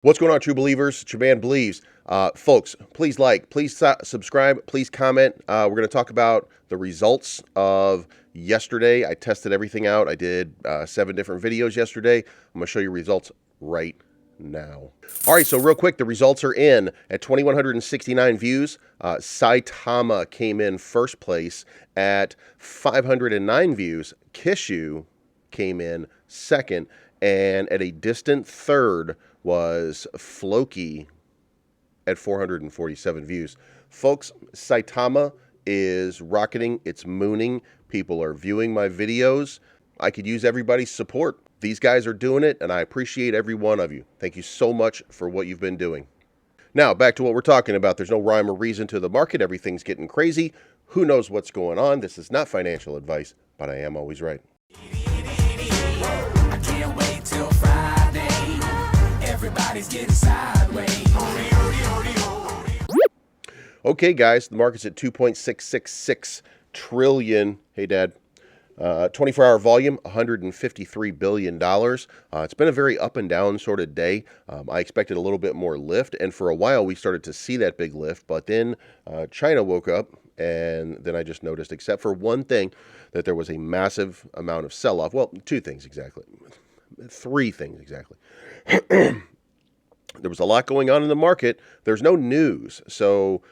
What's going on, true believers? It's your man Believes. Folks, please like, please subscribe, please comment. We're going to talk about the results of yesterday. I tested everything out. I did 7 different videos yesterday. I'm going to show you results right now. All right, so real quick, the results are in at 2,169 views. Saitama came in first place at 509 views. Kishu came in second, and at a distant third was Floki at 447 views. Folks, Saitama is rocketing. It's mooning. People are viewing my videos. I could use everybody's support. These guys are doing it, and I appreciate every one of you. Thank you so much for what you've been doing. Now, back to what we're talking about. There's no rhyme or reason to the market. Everything's getting crazy. Who knows what's going on? This is not financial advice, but I am always right. I can't wait till Friday. Everybody's getting sideways. Okay, guys, the market's at 2.666 trillion. Hey, Dad. 24-hour volume, $153 billion. It's been a very up and down sort of day. I expected a little bit more lift, and for a while we started to see that big lift, but then China woke up, and then I just noticed, except for one thing, that there was a massive amount of sell-off. Well, 2 things exactly. 3 things exactly. There was a lot going on in the market. There's no news. So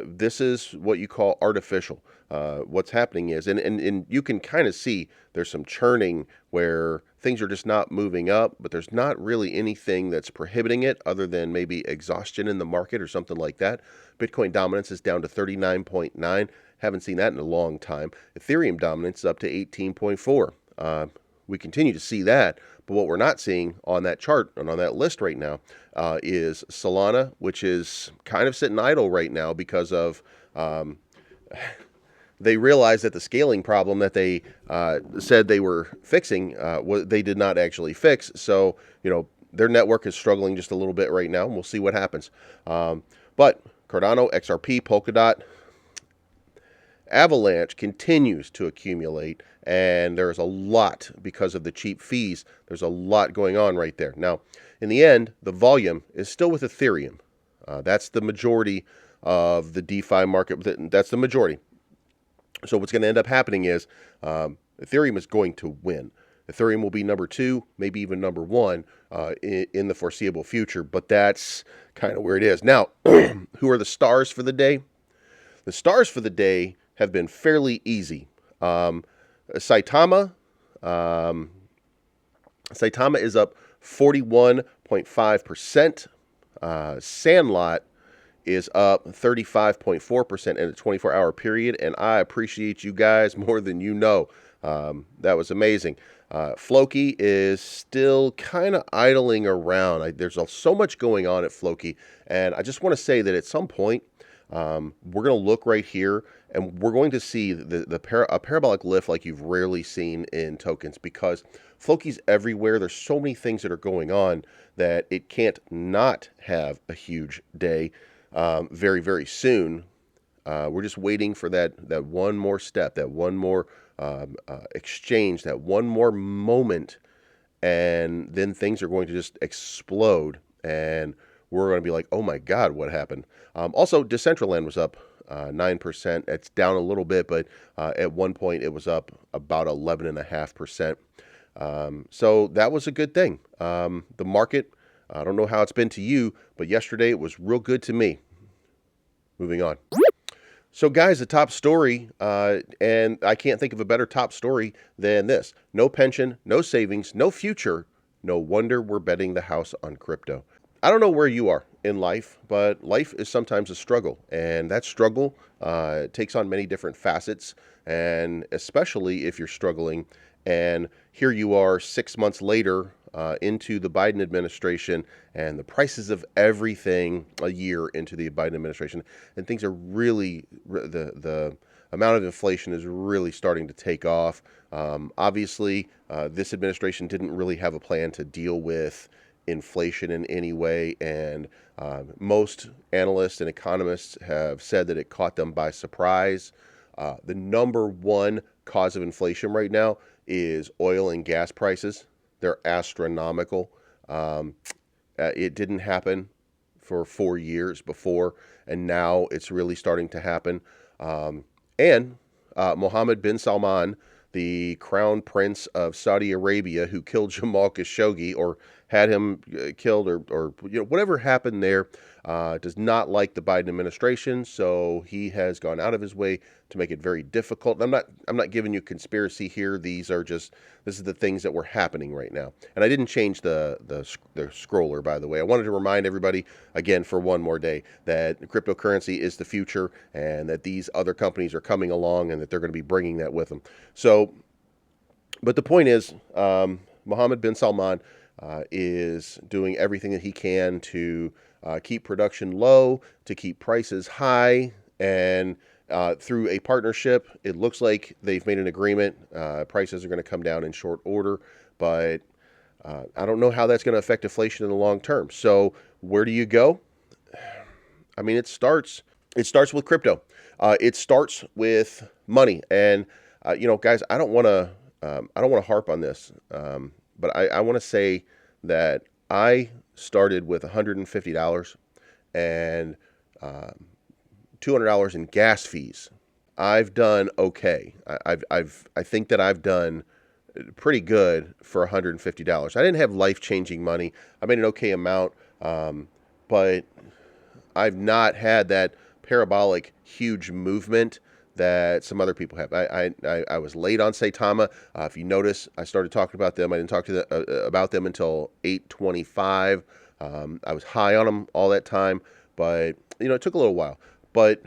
this is what you call artificial. What's happening is, and you can kind of see there's some churning where things are just not moving up, but there's not really anything that's prohibiting it other than maybe exhaustion in the market or something like that. Bitcoin dominance is down to 39.9. Haven't seen that in a long time. Ethereum dominance is up to 18.4. We continue to see that, but what we're not seeing on that chart and on that list right now is Solana, which is kind of sitting idle right now because of they realized that the scaling problem that they said they were fixing, they did not actually fix. So, their network is struggling just a little bit right now, and we'll see what happens. But Cardano, XRP, Polkadot, Avalanche continues to accumulate, and there's a lot because of the cheap fees. There's a lot going on right there. Now, in the end, the volume is still with Ethereum. That's the majority of the DeFi market. That's the majority. So what's going to end up happening is Ethereum is going to win. Ethereum will be number 2, maybe even number 1 in the foreseeable future, but that's kind of where it is. Now, who are the stars for the day? The stars for the day have been fairly easy. Saitama is up 41.5%. Sandlot is up 35.4% in a 24-hour period, and I appreciate you guys more than you know. That was amazing. Floki is still kind of idling around. There's so much going on at Floki, and I just want to say that at some point, we're going to look right here, and we're going to see a parabolic lift like you've rarely seen in tokens, because Floki's everywhere. There's so many things that are going on that it can't not have a huge day very, very soon. We're just waiting for that one more step, that one more exchange, that one more moment, and then things are going to just explode, and we're going to be like, oh my God, what happened? Also, Decentraland was up 9%. It's down a little bit, but at one point it was up about 11.5%. So that was a good thing. The market, I don't know how it's been to you, but yesterday it was real good to me. Moving on. So guys, the top story, and I can't think of a better top story than this. No pension, no savings, no future. No wonder we're betting the house on crypto. I don't know where you are in life, but life is sometimes a struggle, and that struggle takes on many different facets, and especially if you're struggling, and here you are 6 months later into the Biden administration, and the prices of everything a year into the Biden administration, and things are really, the amount of inflation is really starting to take off. Obviously, this administration didn't really have a plan to deal with inflation in any way, and most analysts and economists have said that it caught them by surprise. The number 1 cause of inflation right now is oil and gas prices. They're astronomical. It didn't happen for 4 years before, and now it's really starting to happen. And Mohammed bin Salman, the crown prince of Saudi Arabia, who killed Jamal Khashoggi or had him killed, or whatever happened there, does not like the Biden administration. So he has gone out of his way to make it very difficult. I'm not giving you conspiracy here. This is the things that were happening right now. And I didn't change the scroller, by the way. I wanted to remind everybody again for one more day that cryptocurrency is the future, and that these other companies are coming along, and that they're going to be bringing that with them. So, but the point is, Mohammed bin Salman is doing everything that he can to keep production low, to keep prices high, and through a partnership, it looks like they've made an agreement. Prices are going to come down in short order, but I don't know how that's going to affect inflation in the long term. So where do you go? I mean, it starts with crypto. It starts with money, and guys, I don't want to harp on this, but I want to say that I started with $150 and $200 in gas fees. I've done okay. I think that I've done pretty good for $150. I didn't have life-changing money. I made an okay amount, but I've not had that parabolic huge movement that some other people have. I was late on Saitama. If you notice, I started talking about them. I didn't talk about them until 8:25. I was high on them all that time, but it took a little while. But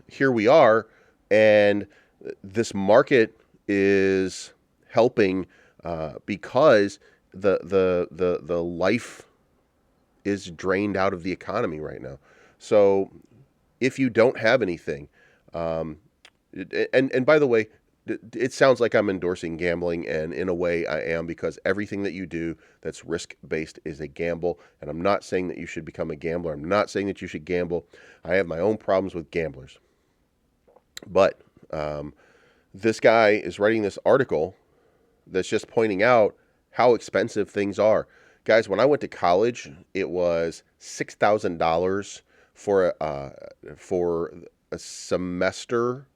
here we are, and this market is helping because the life is drained out of the economy right now. So if you don't have anything, and by the way, it sounds like I'm endorsing gambling, and in a way I am, because everything that you do that's risk-based is a gamble, and I'm not saying that you should become a gambler. I'm not saying that you should gamble. I have my own problems with gamblers. But this guy is writing this article that's just pointing out how expensive things are. Guys, when I went to college, it was $6,000 for a semester.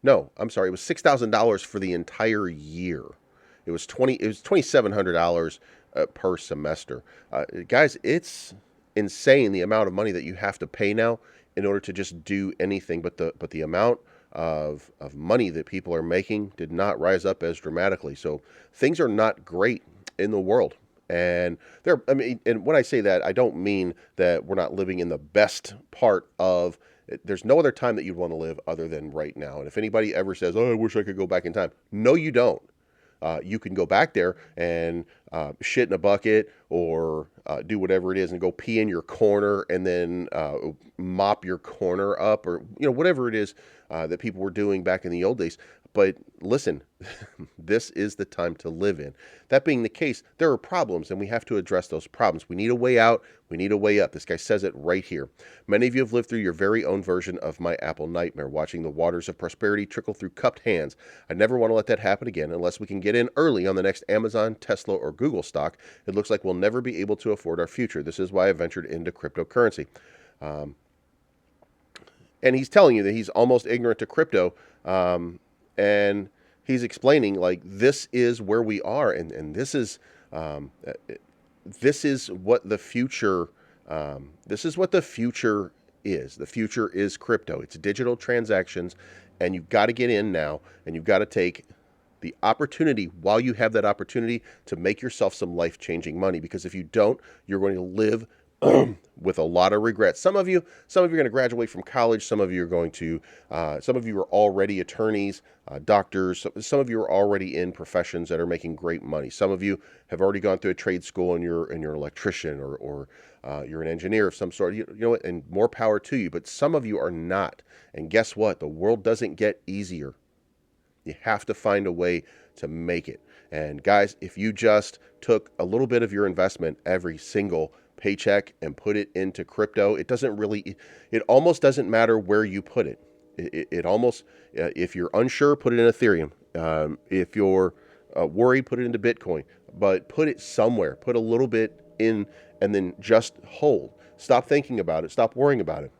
No, I'm sorry, it was $6,000 for the entire year. It was $2,700 per semester. Guys, it's insane the amount of money that you have to pay now in order to just do anything. But the amount of money that people are making did not rise up as dramatically. So things are not great in the world. And and when I say that, I don't mean that we're not living in the best part of. There's no other time that you'd want to live other than right now. And if anybody ever says, "Oh, I wish I could go back in time," no, you don't. You can go back there and shit in a bucket, or do whatever it is, and go pee in your corner, and then mop your corner up, or whatever it is that people were doing back in the old days. But listen, this is the time to live in. That being the case, there are problems, and we have to address those problems. We need a way out. We need a way up. This guy says it right here. Many of you have lived through your very own version of my Apple nightmare, watching the waters of prosperity trickle through cupped hands. I never want to let that happen again unless we can get in early on the next Amazon, Tesla, or Google stock. It looks like we'll never be able to afford our future. This is why I ventured into cryptocurrency. And he's telling you that he's almost ignorant to crypto. And he's explaining, like, this is where we are, and this is what the future is. The future is crypto. It's digital transactions, and you've got to get in now, and you've got to take the opportunity while you have that opportunity to make yourself some life-changing money, because if you don't, you're going to live with a lot of regret. Some of you are going to graduate from college. Some of you are already attorneys, doctors. Some of you are already in professions that are making great money. Some of you have already gone through a trade school, and you're an electrician, or you're an engineer of some sort. You know what? And more power to you. But some of you are not. And guess what? The world doesn't get easier. You have to find a way to make it. And guys, if you just took a little bit of your investment every single paycheck and put it into crypto, it almost doesn't matter where you put it. It almost, if you're unsure, put it in Ethereum. If you're worried, put it into Bitcoin. but put it somewhere. Put a little bit in and then just hold. Stop thinking about it. Stop worrying about it.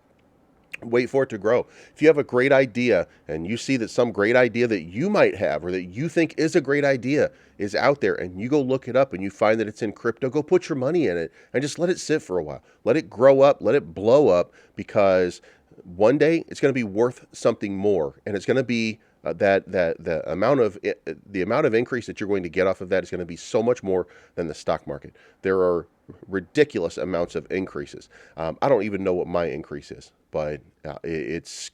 Wait for it to grow. If you have a great idea and you see that some great idea that you might have or that you think is a great idea is out there and you go look it up and you find that it's in crypto, go put your money in it and just let it sit for a while. Let it grow up, let it blow up, because one day it's going to be worth something more, and it's going to be the amount of increase that you're going to get off of that is going to be so much more than the stock market. There are ridiculous amounts of increases. I don't even know what my increase is, but it's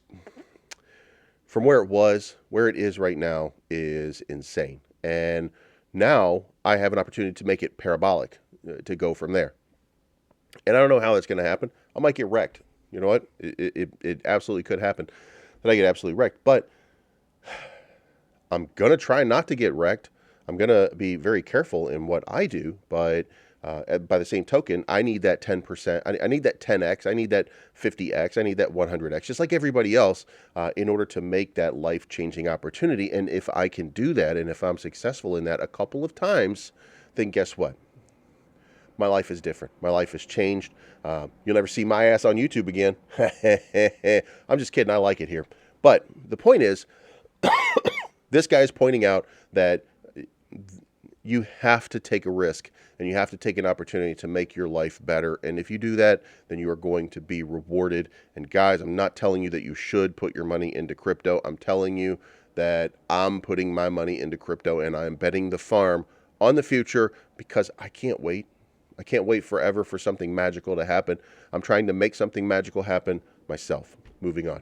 from where it was, where it is right now is insane. And now I have an opportunity to make it parabolic, to go from there. And I don't know how that's going to happen. I might get wrecked. You know what? It absolutely could happen that I get absolutely wrecked. But I'm going to try not to get wrecked. I'm going to be very careful in what I do. But by the same token, I need that 10%. I need that 10x. I need that 50x. I need that 100x, just like everybody else, in order to make that life-changing opportunity. And if I can do that, and if I'm successful in that a couple of times, then guess what? My life is different. My life has changed. You'll never see my ass on YouTube again. I'm just kidding. I like it here. But the point is, this guy is pointing out that you have to take a risk and you have to take an opportunity to make your life better. And if you do that, then you are going to be rewarded. And guys, I'm not telling you that you should put your money into crypto. I'm telling you that I'm putting my money into crypto and I'm betting the farm on the future because I can't wait. I can't wait forever for something magical to happen. I'm trying to make something magical happen myself. Moving on.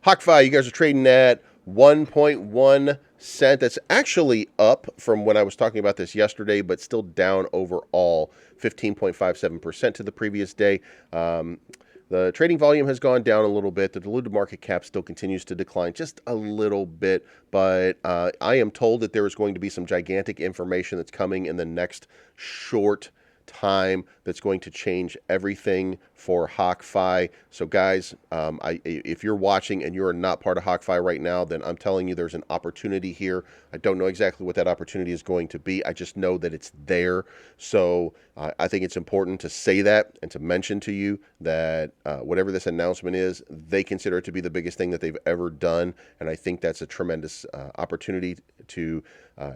HokkFi, you guys are trading at 1.1 cent. That's actually up from when I was talking about this yesterday, but still down overall 15.57% to the previous day. The trading volume has gone down a little bit. The diluted market cap still continues to decline just a little bit, but I am told that there is going to be some gigantic information that's coming in the next short time that's going to change everything for HokkFi. So guys, if you're watching and you're not part of HokkFi right now, then I'm telling you there's an opportunity here. I don't know exactly what that opportunity is going to be. I just know that it's there. So I think it's important to say that and to mention to you that whatever this announcement is, they consider it to be the biggest thing that they've ever done. And I think that's a tremendous opportunity to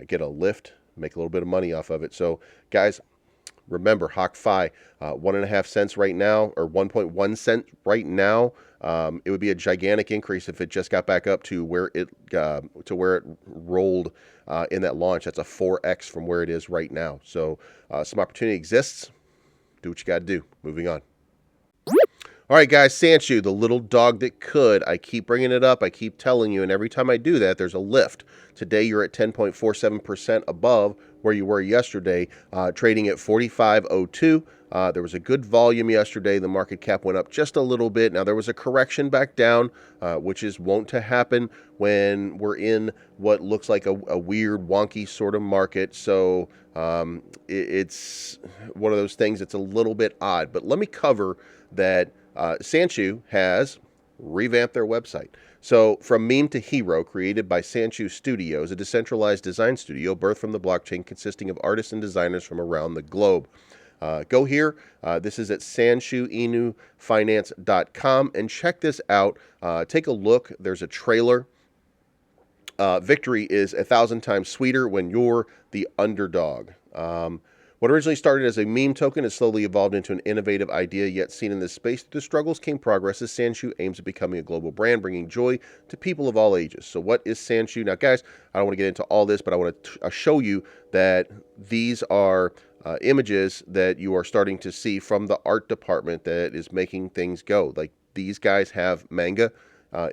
get a lift, make a little bit of money off of it. So guys, remember, HokkFi, 1.5 cents right now, or 1.1 cent right now. It would be a gigantic increase if it just got back up to where it rolled in that launch. That's a 4x from where it is right now. So some opportunity exists. Do what you got to do. Moving on. All right, guys, Sanshu, the little dog that could. I keep bringing it up. I keep telling you, and every time I do that, there's a lift. Today, you're at 10.47% above where you were yesterday, trading at 45.02. There was a good volume yesterday. The market cap went up just a little bit. Now, there was a correction back down, which is wont to happen when we're in what looks like a weird, wonky sort of market. So it's one of those things that's a little bit odd. But let me cover that. Sanshu has revamped their website. So, from meme to hero, created by Sanshu Studios, a decentralized design studio birthed from the blockchain consisting of artists and designers from around the globe. Go here. This is at sanshuinufinance.com and check this out. Take a look. There's a trailer. Victory is 1,000 times sweeter when you're the underdog. What originally started as a meme token has slowly evolved into an innovative idea yet seen in this space. Through the struggles came progress as Sanshu aims at becoming a global brand, bringing joy to people of all ages. So what is Sanshu? Now, guys, I don't want to get into all this, but I want to show you that these are images that you are starting to see from the art department that is making things go. Like, these guys have manga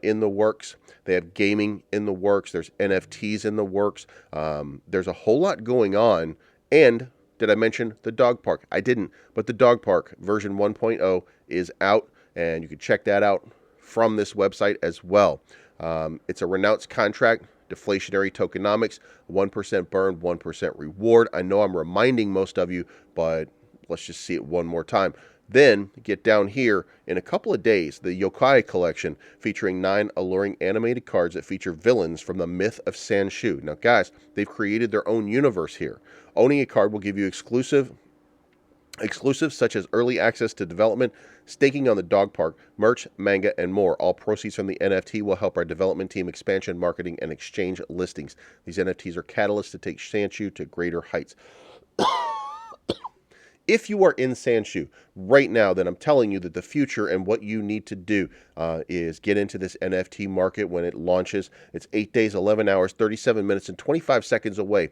in the works. They have gaming in the works. There's NFTs in the works. There's a whole lot going on. And did I mention the dog park? I didn't, but the dog park version 1.0 is out, and you can check that out from this website as well. It's a renounced contract, deflationary tokenomics, 1% burn, 1% reward. I know I'm reminding most of you, but Let's just see it one more time. Then get down here in a couple of days, the Yokai collection featuring 9 alluring animated cards that feature villains from the myth of Sanshu. Now, guys, they've created their own universe here. Owning a card will give you exclusives such as early access to development, staking on the dog park, merch, manga, and more. All proceeds from the NFT will help our development team expansion, marketing, and exchange listings. These NFTs are catalysts to take Sanshu to greater heights. If you are in Sanshu right now, then I'm telling you that the future and what you need to do is get into this NFT market when it launches. It's 8 days, 11 hours, 37 minutes, and 25 seconds away.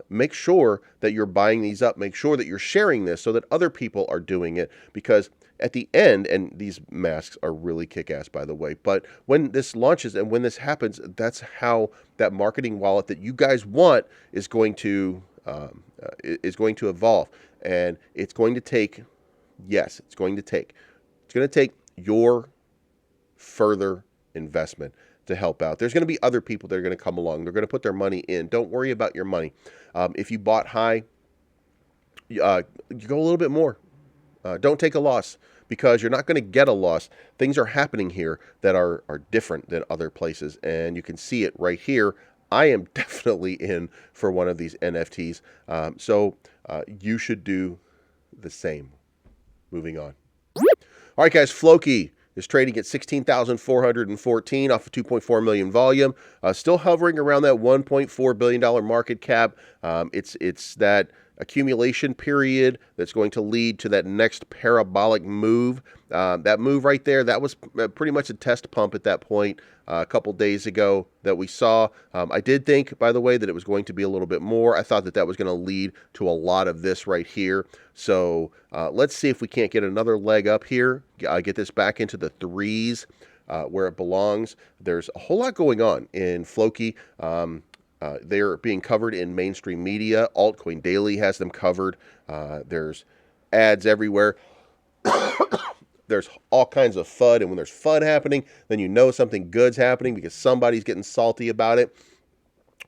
Make sure that you're buying these up. Make sure that you're sharing this so that other people are doing it, because at the end, and these masks are really kick-ass, by the way, but when this launches and when this happens, that's how that marketing wallet that you guys want is going to evolve. And it's going to take, yes, it's going to take your further investment to help out. There's going to be other people that are going to come along. They're going to put their money in. Don't worry about your money. If you bought high, you go a little bit more. Don't take a loss, because you're not going to get a loss. Things are happening here that are different than other places, and you can see it right here. I am definitely in for one of these NFTs. So you should do the same. Moving on. All right, guys. Floki is trading at 16,414 off of 2.4 million volume. Still hovering around that $1.4 billion market cap. It's that accumulation period that's going to lead to that next parabolic move. That move right there, that was pretty much a test pump at that point a couple days ago that we saw. I did think, by the way, that it was going to be a little bit more. I thought that that was going to lead to a lot of this right here. So let's see if we can't get another leg up here, get this back into the threes where it belongs. There's a whole lot going on in Floki. They're being covered in mainstream media. Altcoin Daily has them covered. There's ads everywhere. There's all kinds of FUD, and when there's FUD happening, then you know something good's happening because somebody's getting salty about it.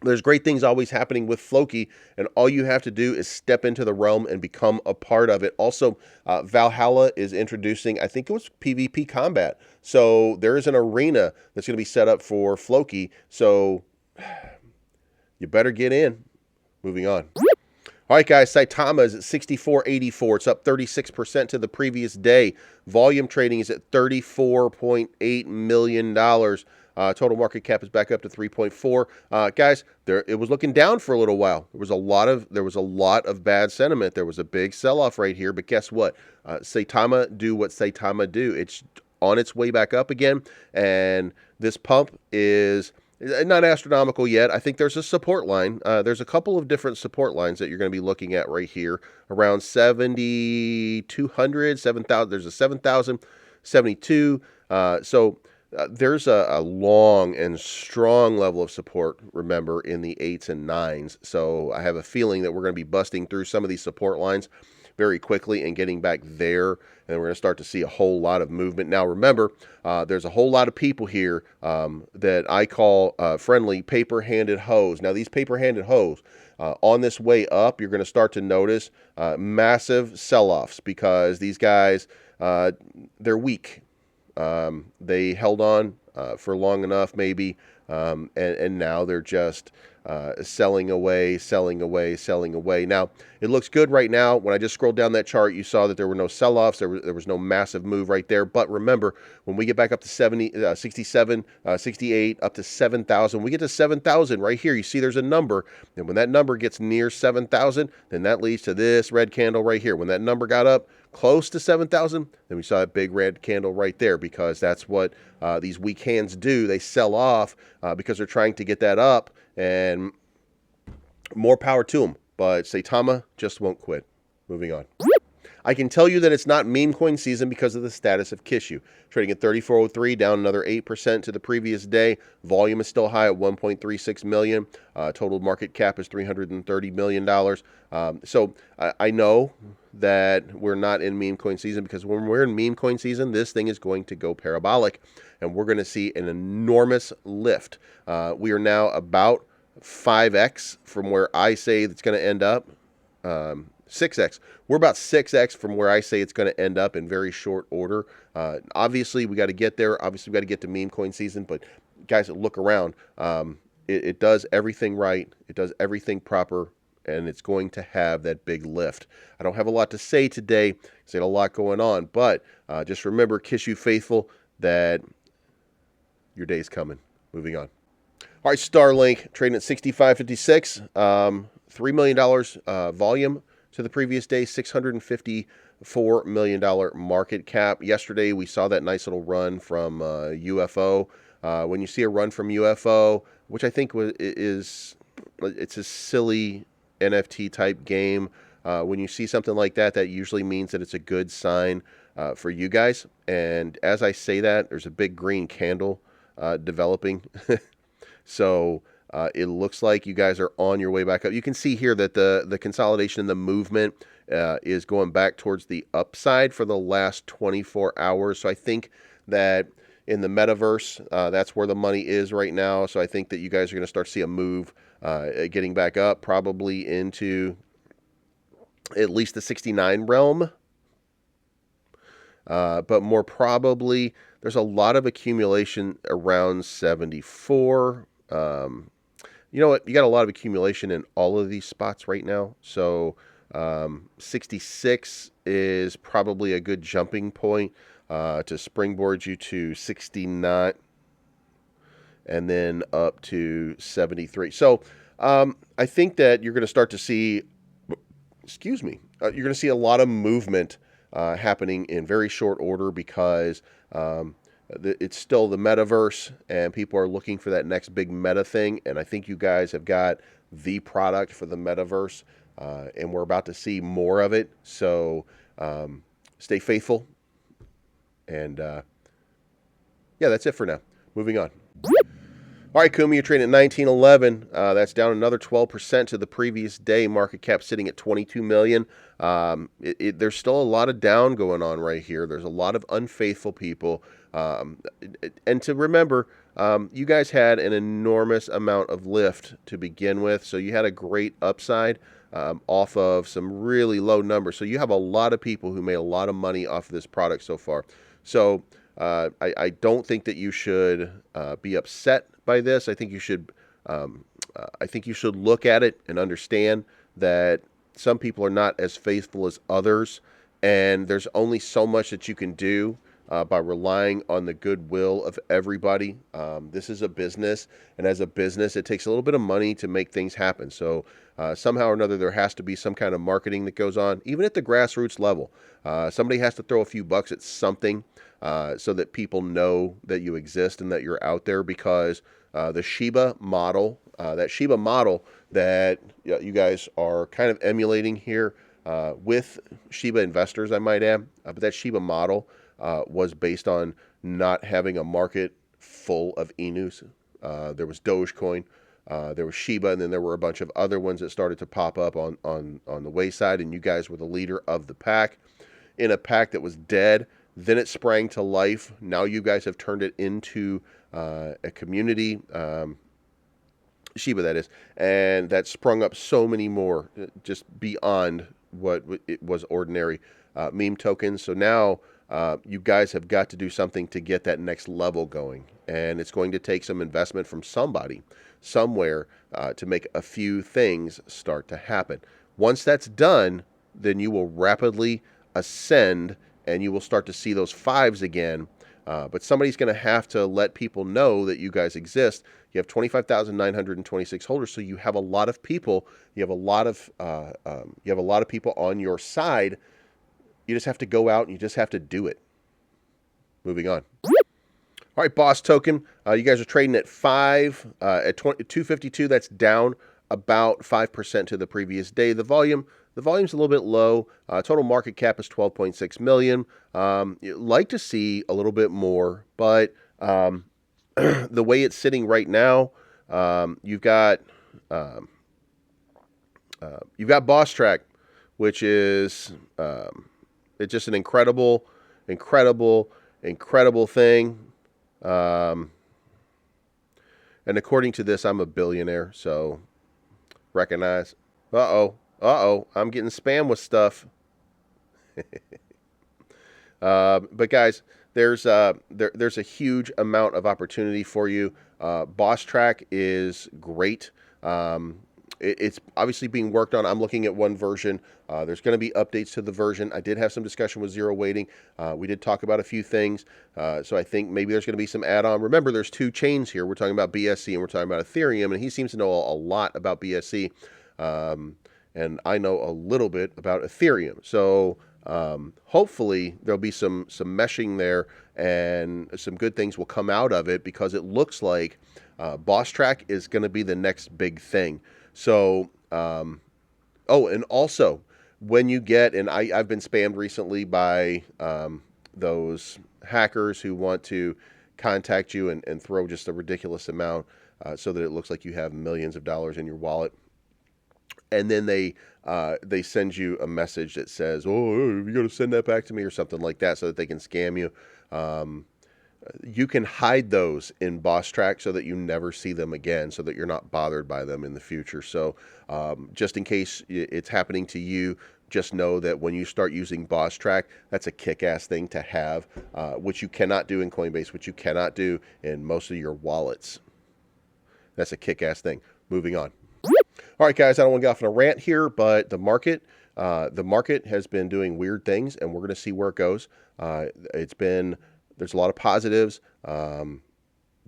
There's great things always happening with Floki, and all you have to do is step into the realm and become a part of it. Also, Valhalla is introducing, I think it was PvP combat. So there is an arena that's going to be set up for Floki. So you better get in. Moving on. All right, guys, Saitama is at 64.84. It's up 36% to the previous day. Volume trading is at $34.8 million. Total market cap is back up to 3.4. Guys, it was looking down for a little while. There was a lot of bad sentiment. There was a big sell-off right here, but guess what? Saitama do what Saitama do. It's on its way back up again, and this pump is not astronomical yet. I think there's a support line. There's a couple of different support lines that you're going to be looking at right here. Around 7,200, 7,000. There's a 7,072. There's a long and strong level of support, remember, in the 8s and 9s. So I have a feeling that we're going to be busting through some of these support lines very quickly and getting back there, and we're going to start to see a whole lot of movement. Now, remember, there's a whole lot of people here that I call friendly paper-handed hoes. Now, these paper-handed hoes, on this way up, you're going to start to notice massive sell-offs because these guys, they're weak. They held on for long enough, maybe, and now they're just selling away. Now, it looks good right now. When I just scrolled down that chart, you saw that there were no sell-offs. There was no massive move right there. But remember, when we get back up to 67, 68, up to 7,000, we get to 7,000 right here. You see there's a number. And when that number gets near 7,000, then that leads to this red candle right here. When that number got up close to 7,000, then we saw a big red candle right there, because that's what these weak hands do. They sell off because they're trying to get that up, and more power to them. But Saitama just won't quit. Moving on. I can tell you that it's not meme coin season because of the status of Kishu. Trading at 34.03, down another 8% to the previous day. Volume is still high at 1.36 million. Total market cap is $330 million. So I know that we're not in meme coin season, because when we're in meme coin season, this thing is going to go parabolic, and we're going to see an enormous lift. We are now about 5x from where I say it's going to end up. 6x. We're about 6x from where I say it's going to end up in very short order. Obviously, we got to get there. Obviously, we got to get to meme coin season. But guys, look around. It does everything right. It does everything proper. And it's going to have that big lift. I don't have a lot to say today. There's a lot going on. But just remember, Kishu faithful, that your day's coming. Moving on. All right, Starlink trading at 65.56. $3 million volume to the previous day, $654 million market cap. Yesterday, we saw that nice little run from UFO. When you see a run from UFO, which I think it's a silly NFT type game. When you see something like that, that usually means that it's a good sign for you guys. And as I say that, there's a big green candle developing. So it looks like you guys are on your way back up. You can see here that the consolidation and the movement is going back towards the upside for the last 24 hours. So I think that in the metaverse, that's where the money is right now. So I think that you guys are going to start to see a move getting back up, probably into at least the 69 realm. But more probably, there's a lot of accumulation around 74. You know what? You got a lot of accumulation in all of these spots right now. So 66 is probably a good jumping point to springboard you to 69 and then up to 73. So I think that you're going to start to see, you're going to see a lot of movement happening in very short order because it's still the metaverse and people are looking for that next big meta thing. And I think you guys have got the product for the metaverse and we're about to see more of it. So stay faithful. And yeah, that's it for now. Moving on. All right, Kuma, you're trading at 1911. That's down another 12% to the previous day. Market cap sitting at 22 million. There's still a lot of down going on right here. There's a lot of unfaithful people. And to remember, you guys had an enormous amount of lift to begin with. So you had a great upside off of some really low numbers. So you have a lot of people who made a lot of money off of this product so far. So I don't think that you should be upset by this. I think you should look at it and understand that some people are not as faithful as others, and there's only so much that you can do by relying on the goodwill of everybody. This is a business, and as a business, it takes a little bit of money to make things happen. So somehow or another, there has to be some kind of marketing that goes on, even at the grassroots level. Somebody has to throw a few bucks at something so that people know that you exist and that you're out there, because the Shiba model, that you guys are kind of emulating here with Shiba investors, I might add, but that Shiba model was based on not having a market full of Inus. There was Dogecoin, there was Shiba, and then there were a bunch of other ones that started to pop up on the wayside, and you guys were the leader of the pack in a pack that was dead. Then it sprang to life. Now you guys have turned it into a community, Shiba that is, and that sprung up so many more, just beyond what it was ordinary meme tokens. So now you guys have got to do something to get that next level going, and it's going to take some investment from somebody, somewhere, to make a few things start to happen. Once that's done, then you will rapidly ascend, and you will start to see those fives again. But somebody's going to have to let people know that you guys exist. You have 25,926 holders, so you have a lot of people. You have a lot of people on your side. You just have to go out and you just have to do it. Moving on. All right, Boss Token. You guys are trading at 252. That's down about 5% to the previous day. The volume's a little bit low. Total market cap is 12.6 million. You'd like to see a little bit more, but the way it's sitting right now, you've got Boss Track, which is it's just an incredible thing. And according to this, I'm a billionaire, so recognize. Uh-oh. Uh-oh, I'm getting spam with stuff. But guys, there's a huge amount of opportunity for you. Boss Track is great. It's obviously being worked on. I'm looking at one version. There's going to be updates to the version. I did have some discussion with Zero Waiting. We did talk about a few things. So I think maybe there's going to be some add-on. Remember, there's two chains here. We're talking about BSC and we're talking about Ethereum, and he seems to know a lot about BSC. And I know a little bit about Ethereum. So hopefully there'll be some meshing there, and some good things will come out of it, because it looks like Boss Track is going to be the next big thing. So, oh, and also when you get, and I've been spammed recently by those hackers who want to contact you and throw just a ridiculous amount so that it looks like you have millions of dollars in your wallet. And then they send you a message that says, "Oh, you got to send that back to me," or something like that, so that they can scam you. You can hide those in Boss Track so that you never see them again, so that you're not bothered by them in the future. So just in case it's happening to you, just know that when you start using Boss Track, that's a kick-ass thing to have, which you cannot do in Coinbase, which you cannot do in most of your wallets. That's a kick-ass thing. Moving on. All right, guys, I don't want to get off on a rant here, but the market has been doing weird things, and we're going to see where it goes. There's a lot of positives. The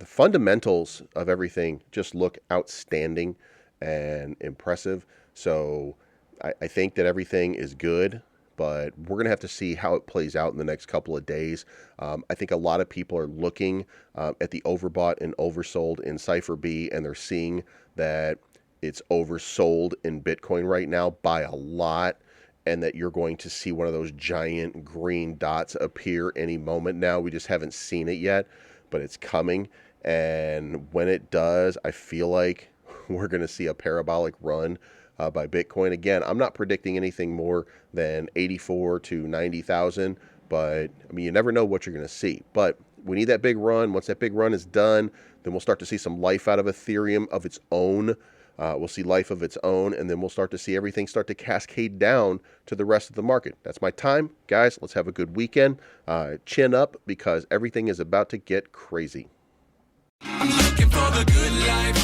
fundamentals of everything just look outstanding and impressive. So I think that everything is good, but we're going to have to see how it plays out in the next couple of days. I think a lot of people are looking at the overbought and oversold in Cypher B, and they're seeing that it's oversold in Bitcoin right now by a lot, and that you're going to see one of those giant green dots appear any moment now. We just haven't seen it yet, but it's coming. And when it does, I feel like we're going to see a parabolic run by Bitcoin. Again, I'm not predicting anything more than 84 to 90,000, but I mean, you never know what you're going to see. But we need that big run. Once that big run is done, then we'll start to see some life out of Ethereum of its own. We'll see life of its own, and then we'll start to see everything start to cascade down to the rest of the market. That's my time. Guys, let's have a good weekend. Chin up, because everything is about to get crazy. I'm looking for the good life.